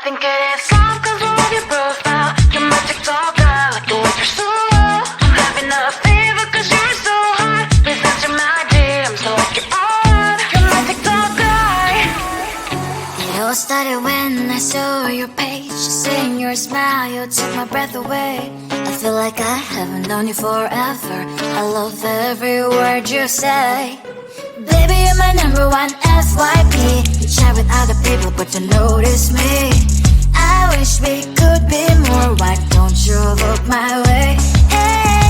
think it is love 'cause I love your profile. You're my TikTok guy, like the way you're so low. I'm having a fever 'cause you're so hot. Please answer my DMs like you're on. You're my TikTok guy. It all started when I saw your page. Seeing your smile, you took my breath away. I feel like I haven't known you forever. I love every word you say. Baby, you're my number one FYP. You chat with other people, but you notice me. I wish we could be more. Why don't you look my way? Hey,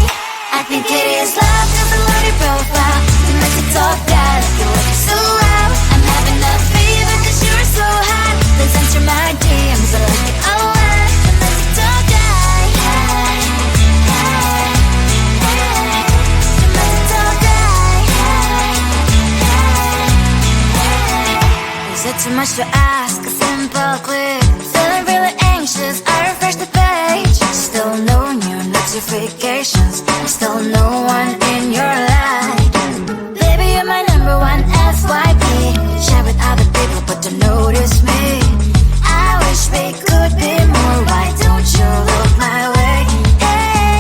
I think it is love 'cause I love your profile. You make me talk that you look so well. I'm having a fever 'cause you're so hot. Please answer my DMs, I like it a lot. I'm a TikTok guy. Hey, hey, hey. I'm a TikTok guy. Is it too much to ask? A simple click. Feeling really anxious, I refresh the page. Still no new notifications. Still no one in your life. Baby, you're my number one FYP. Share with other people, but don't notice me. I wish we could be more. Why don't you look my way? Hey,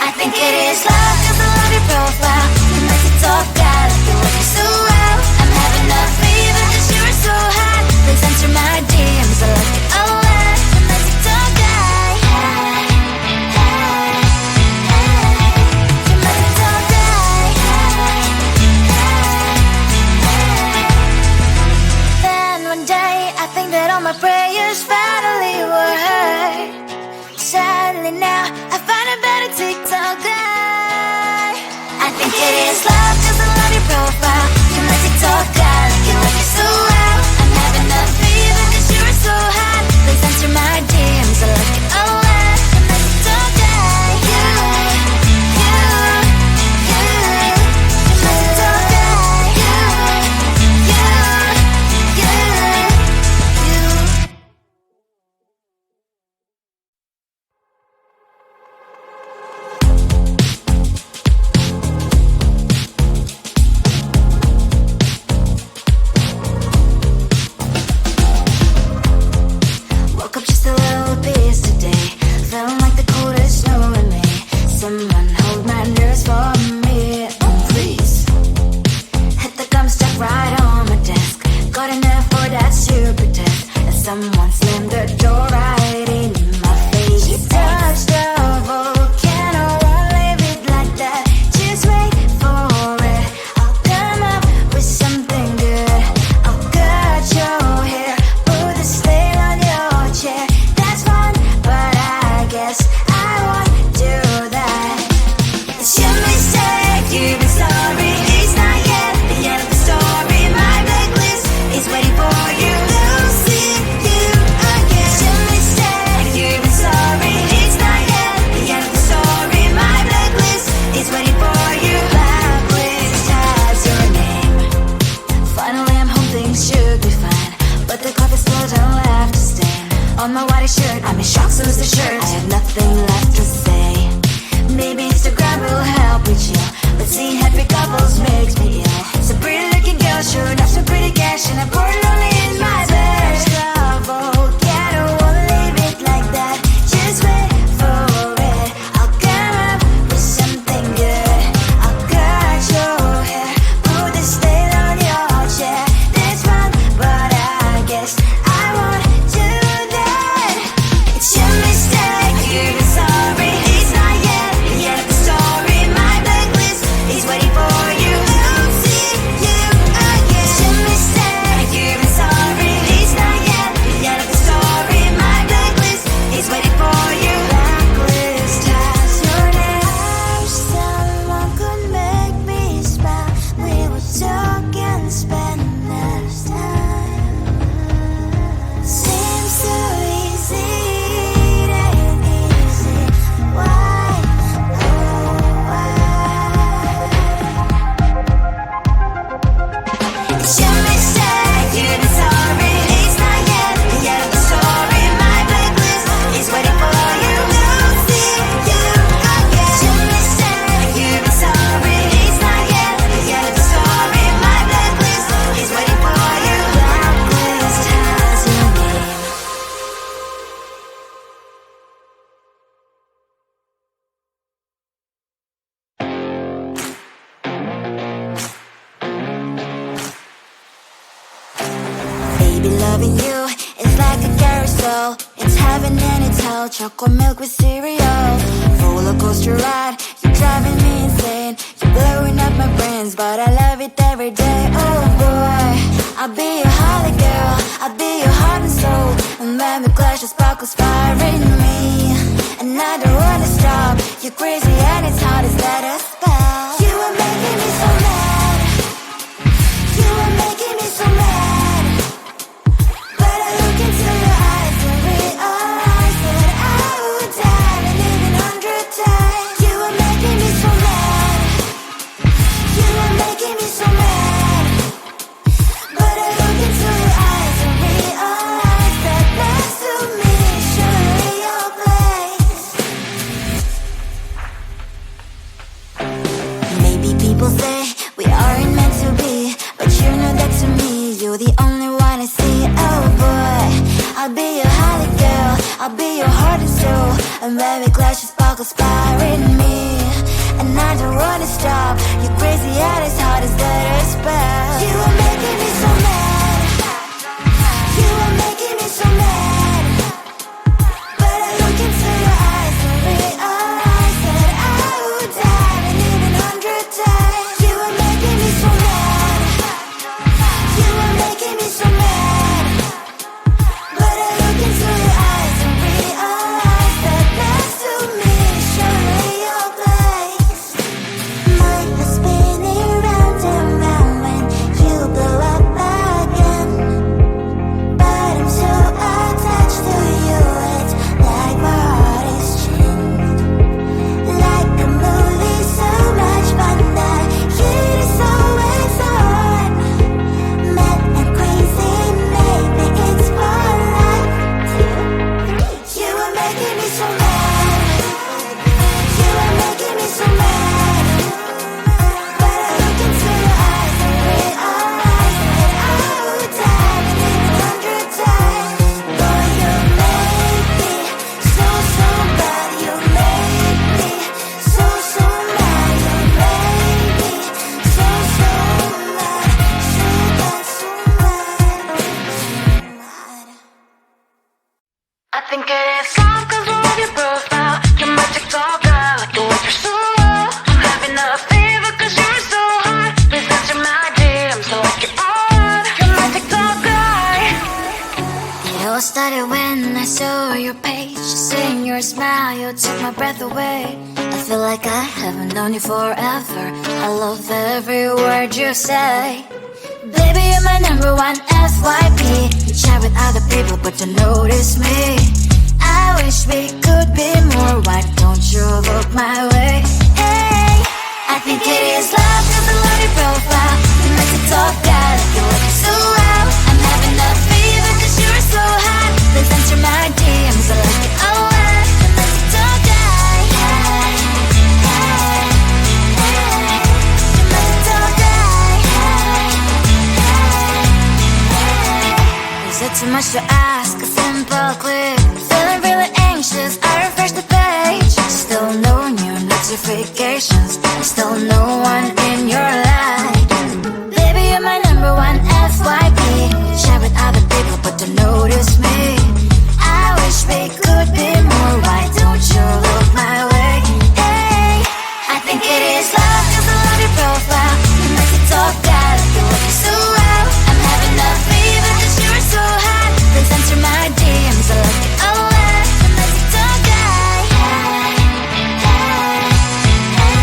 I think it is love 'cause I love your profile. You make it talk that you look so well. I'm having a fever 'cause you're so hot. Please answer my DMs, I like it a lot. I'm a TikTok guy. Hey, hey, hey. I'm a TikTok guy. Hey, hey, hey. Then one day I think that all my prayers finally were heard. Sadly now I find a better TikTok guy. I think it is love 'cause I love your profile. You're my TikTok guy, you look so well. I'm having a fever 'cause you're so hot. Please answer my DMs, I like it a lot. I'm a TikTok guy. You, you, you. I'm a TikTok guy. You, you, you. Woke up just a little pissed today. Feeling like the coldest snow in me. Someone hold my nerves for me, oh please. Hit the gum stuck right on my desk. Got an F for that super test. And someone slammed the door right in my face. You touched the volcano, won't leave it like that. Just wait for it. I'll come up with something good. I'll cut your hair, put the slail on your chair. That's fun, but I guess I won't do that. It's your mistake, you've been sorry. It's not yet the end of the story. My blacklist is waiting for you. Losing you again. It's your mistake, you've been sorry. It's not yet the end of the story. My blacklist is waiting for you. Blacklist has your name. Finally I'm home, things should be fine. But the coffee still don't left to stain. On my white shirt, I'm in shock, so is the shirt. I have nothing left to say. Maybe Instagram will help with you, but seeing happy couples makes me ill. Some pretty looking girl showing off some pretty cash, and I'm bored lonely in my bed. Volcano, won't leave it like that. Just wait for it. I'll come up with something good. I'll cut your hair, put the slail on your chair. That's fun, but I guess I won't do that. It's your mistake, you've been sorry. It's not yet the end of the story. My blacklist is waiting for you. Losing you again. It's your mistake, you've been sorry. It's all. It's heaven and it's hell, chocolate milk with cereal. Roller coaster ride, you're driving me insane. You're blowing up my brains, but I love it every day. Oh boy, I'll be your holly girl, I'll be your heart and soul. And when the clash, the sparkles fire in me, and I don't wanna stop. You're crazy and it's hard as let a spell. You are making me so mad, you are making me so mad. But I look into your eyes and realize that I would die and even 100 times. You are making me so mad, you are making me so mad. But I look into your eyes and realize that next to me is surely your place. Maybe people say we aren't meant to be, but you know that to me you're the only one I see. Oh boy, I'll be your holly girl, I'll be your heart and soul. And when we clash, the sparkles fire in me, and I don't wanna stop. You're crazy and as hard as let her spell. You are making me so mad, you are making me so mad. But I look into your eyes and realize that I would die and even 100 times. You are making me so mad, you are making me so mad. But I look into your eyes and realize that next to me is surely your place. Mind was spinning round and round when you blow up again. But I'm so attached to you, it's like my heart is chained. Like a movie, so much fun that heat is always on. Mad and crazy, maybe it's for life. You are making me so mad, you are making me so mad. But I look into your eyes and realize that I would die and even 100 times. Boy, you make me so, so bad. You make me so, so mad. You make me so, so mad. So bad, so mad, so mad. I think it is all 'cause I love your profile. You're my TikTok guy, like the way you're so low. I'm having a fever 'cause you're so hot. Please answer my DMs, so like you're on. You're my TikTok guy. It all started when I saw your page. Seeing your smile, you took my breath away. I feel like I haven't known you forever. I love every word you say. Baby, you're my number one FYP. You chat with other people, but don't notice me. I wish we could be more. Why don't you look my way? Hey, I think it is love 'cause I love your profile. You make it talk guy, like you look so well. I'm having a fever 'cause you're so hot. Please answer my DMs, I like it a lot. You make it talk guy, hey, hey, hey. You make it talk guy, hey, hey, hey. Is it too much to ask? A simple click. Feeling really anxious, I refresh the page. Still no new notifications, still no one in your life. Baby, you're my number one FYP. Chat with other people, but don't notice me. I wish we could be more. Why don't you look my way? Hey, I think it is love 'cause I love your profile. You make it talk guy, like you look so well. I'm having a fever 'cause you're so hot. Please answer my DMs, I like it a lot. You make it talk guy, hey, hey, hey.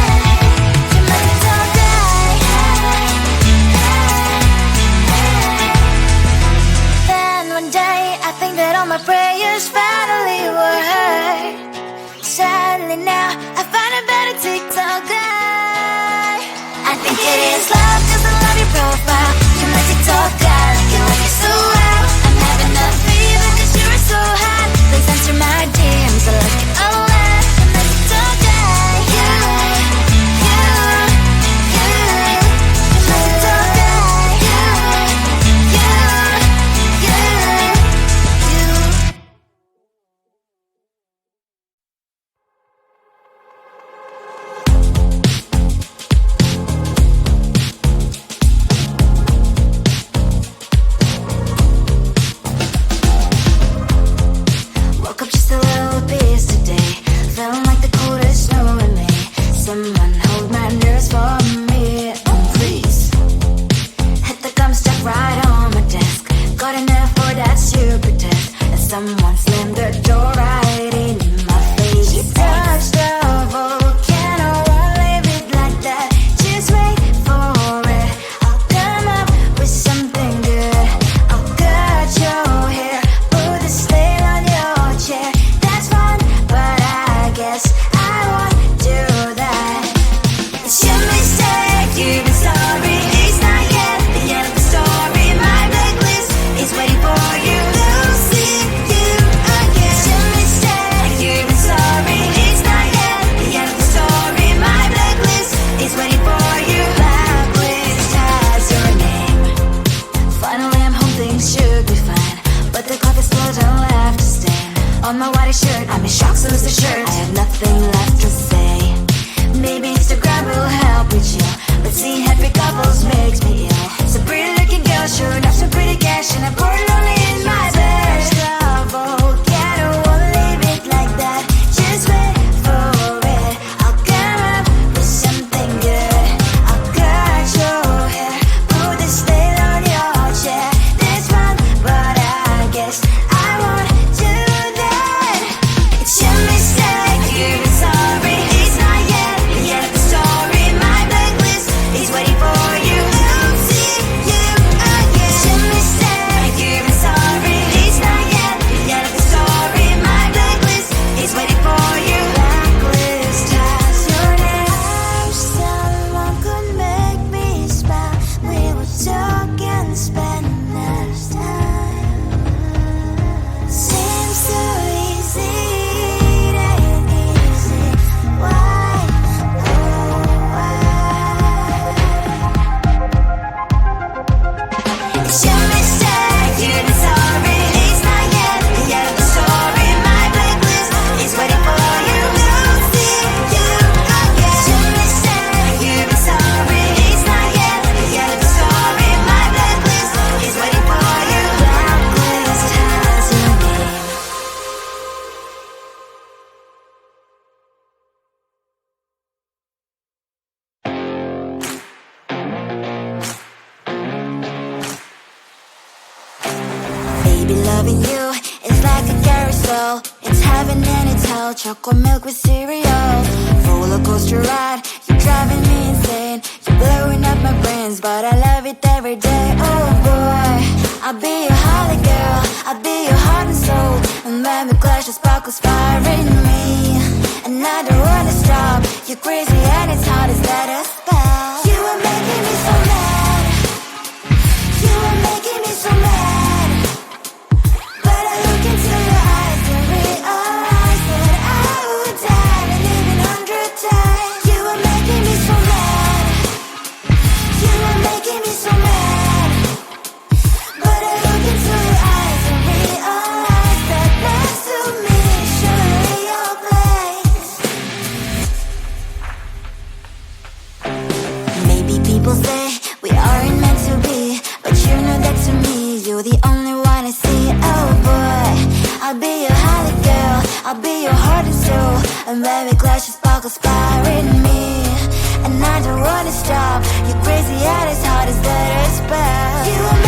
You make it talk guy, hey, hey, hey. Then one day I think that all my prayers finally were heard. Sadly now I find a better TikTok guy. I think it is love 'cause I love your profile. You're my TikTok guy, like you look so well. I'm having a fever 'cause you're so hot. Please answer my DMs, I like it a lot. You're my TikTok guy, you, you, you. You're my TikTok guy, you, you, you, you. someone slammed the door right in my face. You touched the volcano, won't leave it like that. Just wait for it. I'll come up with something good. I'll cut your hair, put a stain on your chair. That's fun, but I guess I won't do that. It's your mistake, you've been sorry. It's not yet the end of the story. My blacklist is waiting for you. We'll see you again. It's your mistake, you've been sorry. It's not yet the end of the story. My blacklist is waiting for you. Blacklist has your name. Finally I'm home, things should be fine, but the clock is still don't left to stain. On my white shirt, I'm in shock, so lose the shirt. I have nothing left to say. Maybe Instagram will help with you, but seeing happy couples makes me ill. Some pretty looking girl, sure enough, some pretty cash, and I'm bored lonely in my bed. Volcano, won't leave it like that. Just wait for it. I'll come up with something good. I'll cut your hair, put the stain on your chair. That's fun, but I guess I won't do that. It's your mistake, you've been sorry. It's not yet the end of the story. My blacklist is waiting for you. I'll see you again. It's your mistake, you've been sorry. It's not yet the end of the story. My blacklist is waiting for you. Blacklist has your name. I wish someone could make me smile. We would talk and spend less time. Seems so easy, it ain't easy. Why? Oh, why? It's your mistake, you've been sorry. It's not yet the end of the story. My blacklist is waiting for you. We'll see you again. It's your mistake, you've been sorry. It's not yet the end of the story. My blacklist is waiting for you. Blacklist has your name. Baby, loving you is like a carousel. It's heaven and it's hell. Chocolate milk with cereal. Roller coaster ride. You're driving me insane. You're blowing up my brains, but I love it every day. Oh boy, I'll be your holly girl. I'll be your heart and soul. And when we clash, the sparkles fire in me. And I don't wanna stop. You're crazy and it's hard as that a spell. You are making me so mad. You are making me so mad. But I look into your eyes and realize that I would die and even 100 times. You are making me so mad. You are making me so mad. But I look into your eyes and realize that next to me is surely your place. Maybe people say we aren't meant to be, but you know that to me, you're the only one I see. Oh boy, I'll be your holly girl. I'll be your heart and soul. And when we clash, the sparkles fire in me. And I don't wanna stop. You're crazy and as hard as that a spell. You are